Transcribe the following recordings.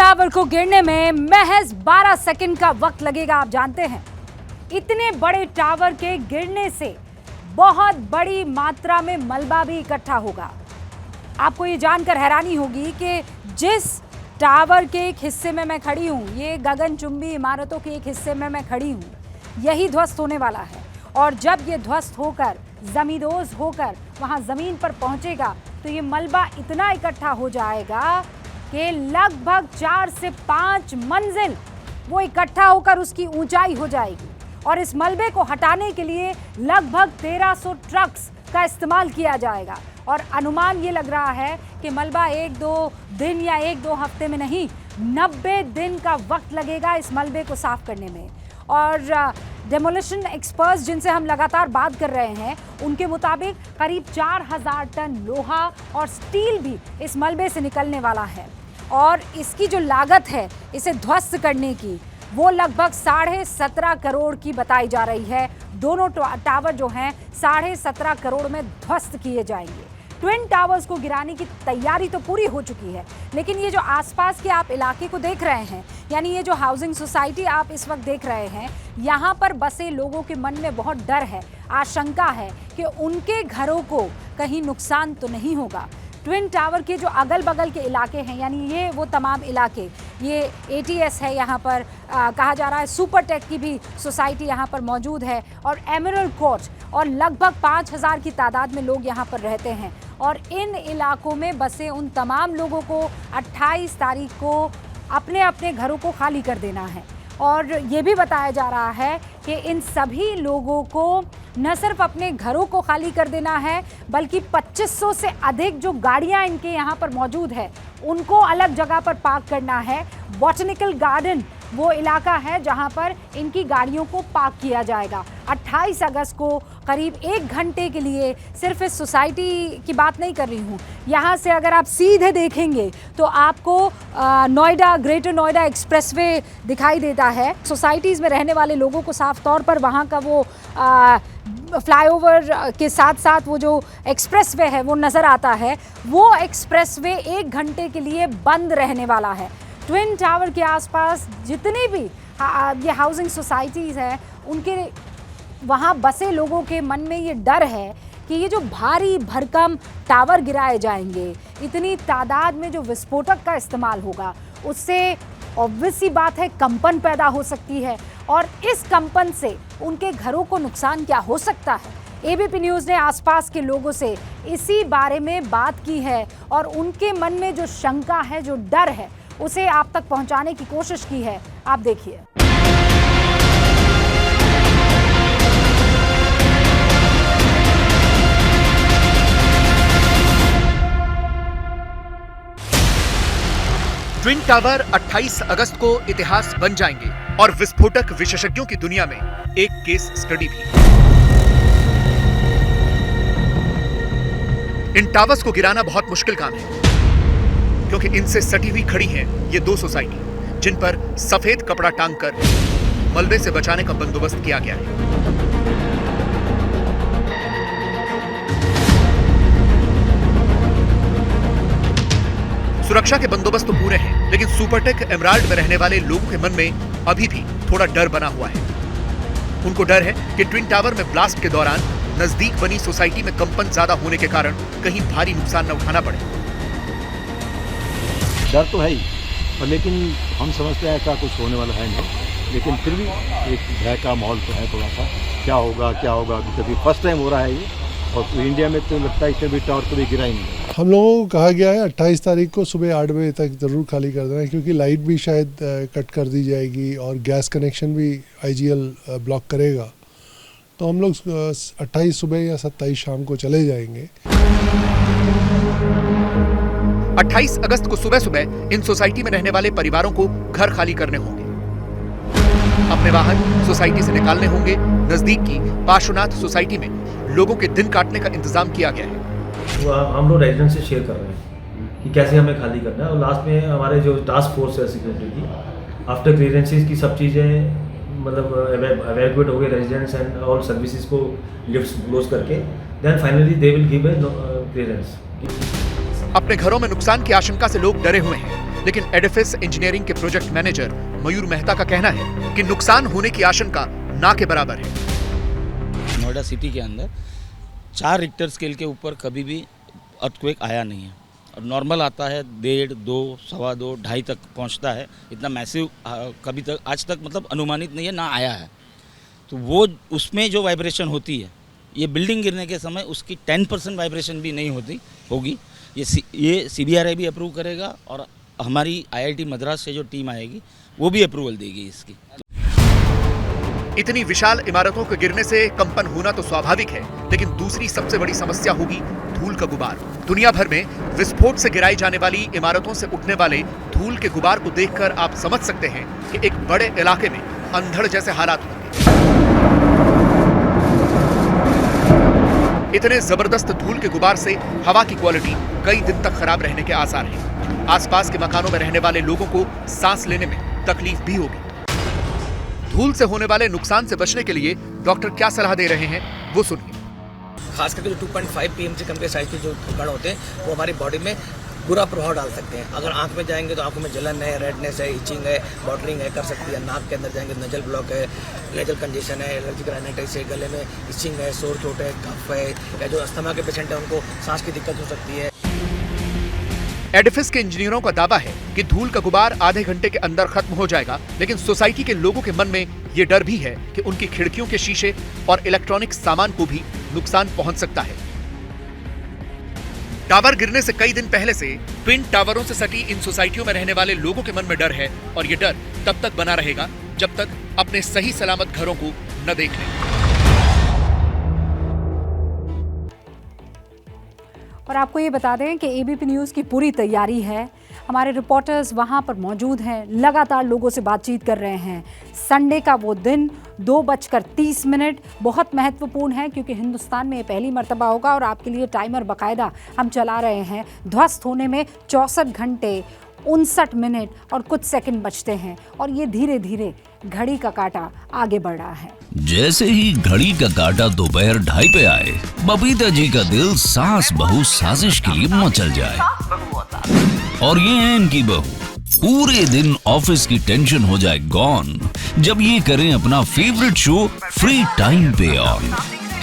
Tower को गिरने में महज 12 सेकंड का वक्त लगेगा। आप जानते हैं इतने बड़े टावर के गिरने से बहुत बड़ी मात्रा में मलबा भी इकट्ठा होगा। आपको ये जानकर हैरानी होगी कि जिस टावर के एक हिस्से में मैं खड़ी हूँ, ये गगनचुंबी इमारतों के एक हिस्से में मैं खड़ी हूँ, यही ध्वस्त होने वाला है। और जब ये ध्वस्त होकर जमींदोज होकर वहाँ ज़मीन पर पहुँचेगा तो ये मलबा इतना इकट्ठा हो जाएगा कि लगभग 4 से 5 मंजिल वो इकट्ठा होकर उसकी ऊंचाई हो जाएगी। और इस मलबे को हटाने के लिए लगभग 1300 ट्रक्स का इस्तेमाल किया जाएगा। और अनुमान ये लग रहा है कि मलबा 1-2 दिन या 1-2 हफ्ते में नहीं, 90 दिन का वक्त लगेगा इस मलबे को साफ करने में। और डेमोलिशन एक्सपर्ट्स जिनसे हम लगातार बात कर रहे हैं, उनके मुताबिक करीब 4000 टन लोहा और स्टील भी इस मलबे से निकलने वाला है। और इसकी जो लागत है इसे ध्वस्त करने की, वो लगभग 17.5 करोड़ की बताई जा रही है। दोनों टावर जो हैं 17.5 करोड़ में ध्वस्त किए जाएंगे। ट्विन टावर्स को गिराने की तैयारी तो पूरी हो चुकी है, लेकिन ये जो आसपास के आप इलाके को देख रहे हैं, यानी ये जो हाउसिंग सोसाइटी आप इस वक्त देख रहे हैं, यहाँ पर बसे लोगों के मन में बहुत डर है, आशंका है कि उनके घरों को कहीं नुकसान तो नहीं होगा। ट्विन टावर के जो अगल बगल के इलाके हैं, यानी ये वो तमाम इलाके, ये ATS है, यहाँ पर कहा जा रहा है सुपरटेक की भी सोसाइटी यहाँ पर मौजूद है, और एमरल्ड कोर्ट, और लगभग 5000 की तादाद में लोग यहाँ पर रहते हैं। और इन इलाकों में बसे उन तमाम लोगों को 28 तारीख को अपने अपने घरों को खाली कर देना है। और ये भी बताया जा रहा है कि इन सभी लोगों को न सिर्फ अपने घरों को खाली कर देना है, बल्कि 2500 से अधिक जो गाड़ियां इनके यहाँ पर मौजूद है उनको अलग जगह पर पार्क करना है। बॉटनिकल गार्डन वो इलाका है जहाँ पर इनकी गाड़ियों को पार्क किया जाएगा। 28 अगस्त को करीब 1 घंटे के लिए, सिर्फ इस सोसाइटी की बात नहीं कर रही हूँ, यहाँ से अगर आप सीधे देखेंगे तो आपको नोएडा, ग्रेटर नोएडा एक्सप्रेसवे दिखाई देता है। सोसाइटीज़ में रहने वाले लोगों को साफ तौर पर वहाँ का वो फ्लाईओवर के साथ साथ वो जो एक्सप्रेसवे है वो नज़र आता है। वो एक्सप्रेसवे 1 घंटे के लिए बंद रहने वाला है। ट्विन टावर के आसपास जितनी भी ये हाउसिंग सोसाइटीज़ हैं, उनके वहाँ बसे लोगों के मन में ये डर है कि ये जो भारी भरकम टावर गिराए जाएंगे, इतनी तादाद में जो विस्फोटक का इस्तेमाल होगा, उससे ऑब्वियस सी बात है कंपन पैदा हो सकती है। और इस कंपन से उनके घरों को नुकसान क्या हो सकता है। ABP न्यूज़ ने आसपास के लोगों से इसी बारे में बात की है और उनके मन में जो शंका है, जो डर है, उसे आप तक पहुंचाने की कोशिश की है। आप देखिए। ट्विन टावर 28 अगस्त को इतिहास बन जाएंगे और विस्फोटक विशेषज्ञों की दुनिया में एक केस स्टडी भी। इन टावर्स को गिराना बहुत मुश्किल काम है, क्योंकि इनसे सटी हुई खड़ी हैं ये 2 सोसाइटी, जिन पर सफेद कपड़ा टांग कर मलबे से बचाने का बंदोबस्त किया गया है। सुरक्षा के बंदोबस्त तो पूरे हैं, लेकिन सुपरटेक एमराल्ड में रहने वाले लोगों के मन में अभी भी थोड़ा डर बना हुआ है। उनको डर है कि ट्विन टावर में ब्लास्ट के दौरान नजदीक बनी सोसाइटी में कंपन ज्यादा होने के कारण कहीं भारी नुकसान न उठाना पड़े। डर तो है ही, और लेकिन हम समझते हैं ऐसा कुछ होने वाला है नहीं, लेकिन फिर भी एक भय का माहौल तो है थोड़ा सा। क्या होगा कभी फर्स्ट टाइम हो रहा है ये, और इंडिया में तो लगता है इसमें भी टावर कभी गिरा ही नहीं। हम लोगों को कहा गया है 28 तारीख को सुबह 8 बजे तक ज़रूर खाली कर देना है, क्योंकि लाइट भी शायद कट कर दी जाएगी और गैस कनेक्शन भी IGL ब्लॉक करेगा। तो हम लोग 28 सुबह या 27 शाम को चले जाएंगे। 28 अगस्त को सुबह सुबह इन सोसाइटी में रहने वाले परिवारों को घर खाली करने होंगे। अपने वाहन सोसाइटी से निकालने होंगे। नजदीक की पार्श्वनाथ सोसाइटी में लोगों के दिन काटने का इंतजाम किया गया है। हम लोग रेजिडेंट से शेयर कर रहे हैं कि कैसे हमें खाली करना है, और लास्ट में हमारे जो टास्क फोर्स है सिक्योरिटी की, आफ्टर क्लियरेंसेस की सब चीज़ें मतलब एवैक्यूएट हो गए रेजिडेंट्स एंड ऑल सर्विसेज को लिफ्ट्स क्लोज करके, then finally they will give a clearance. अपने घरों में नुकसान की आशंका से लोग डरे हुए हैं। लेकिन एडिफिस इंजीनियरिंग के प्रोजेक्ट मैनेजर मयूर मेहता का कहना है कि नुकसान होने की आशंका ना के बराबर है। नोएडा सिटी के अंदर 4 रिक्टर स्केल के ऊपर कभी भी अर्थक्वेक आया नहीं है, और नॉर्मल आता है 1.5, 2, 2.25, 2.5 तक पहुंचता है। इतना मैसिव कभी तक आज तक मतलब अनुमानित नहीं है, ना आया है। तो वो उसमें जो वाइब्रेशन होती है, ये बिल्डिंग गिरने के समय उसकी 10% वाइब्रेशन भी नहीं होगी। ये CBRI भी अप्रूव करेगा, और हमारी IIT मद्रास से जो टीम आएगी वो भी अप्रूवल देगी इसकी। इतनी विशाल इमारतों के गिरने से कंपन होना तो स्वाभाविक है, लेकिन दूसरी सबसे बड़ी समस्या होगी धूल का गुबार। दुनिया भर में विस्फोट से गिराई जाने वाली इमारतों से उठने वाले धूल के गुबार को देखकर आप समझ सकते हैं कि एक बड़े इलाके में अंधड़ जैसे हालात होंगे। इतने जबरदस्त धूल के गुबार से हवा की क्वालिटी कई दिन तक खराब रहने के आसार हैं। आसपास के मकानों में रहने वाले लोगों को सांस लेने में तकलीफ भी होगी। धूल से होने वाले नुकसान से बचने के लिए डॉक्टर क्या सलाह दे रहे हैं, वो सुनिए। खास करके जो 2.5 pm से कम के साइज के जो कण होते हैं वो हमारी बॉडी में बुरा प्रभाव डाल सकते हैं। अगर आंख में जाएंगे तो आंखों में जलन है, रेडनेस है, इचिंग है, वाटरिंग है कर सकती है। नाक के अंदर जाएंगे तो नजल ब्लॉक है, नेजल कंजेशन है, एलर्जिक राइनाइटिस है, गले में इचिंग है, सोर थ्रोट है, कफ है, या जो अस्थमा के पेशेंट है उनको सांस की दिक्कत हो सकती है। एडिफिस के इंजीनियरों का दावा है कि धूल का गुबार आधे घंटे के अंदर खत्म हो जाएगा, लेकिन सोसाइटी के लोगों के मन में ये डर भी है कि उनकी खिड़कियों के शीशे और इलेक्ट्रॉनिक सामान को भी नुकसान पहुंच सकता है। टावर गिरने से कई दिन पहले से ट्विन टावरों से सटी इन सोसाइटियों में रहने वाले लोगों के मन में डर है, और ये डर तब तक बना रहेगा जब तक अपने सही सलामत घरों को न देख लें। और आपको ये बता दें कि ABP न्यूज़ की पूरी तैयारी है। हमारे रिपोर्टर्स वहाँ पर मौजूद हैं, लगातार लोगों से बातचीत कर रहे हैं। संडे का वो दिन 2:30 बहुत महत्वपूर्ण है, क्योंकि हिंदुस्तान में ये पहली मर्तबा होगा, और आपके लिए टाइमर बाकायदा हम चला रहे हैं। ध्वस्त होने में 64 घंटे 59 मिनट और कुछ सेकंड बचते हैं, और ये धीरे धीरे घड़ी का काटा आगे बढ़ रहा है। जैसे ही घड़ी का काटा दोपहर 2:30 पे आए, बबीता जी का दिल सास बहू साजिश के लिए मचल जाए। और ये है इनकी बहू, पूरे दिन ऑफिस की टेंशन हो जाए गॉन जब ये करें अपना फेवरेट शो फ्री टाइम पे ऑन।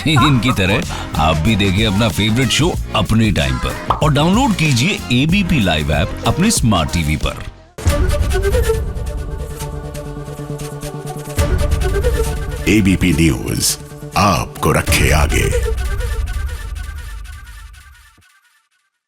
इनकी तरह आप भी देखिए अपना फेवरेट शो अपने टाइम पर, और डाउनलोड कीजिए ABP लाइव ऐप अपने स्मार्ट टीवी पर। ABP न्यूज आपको रखे आगे।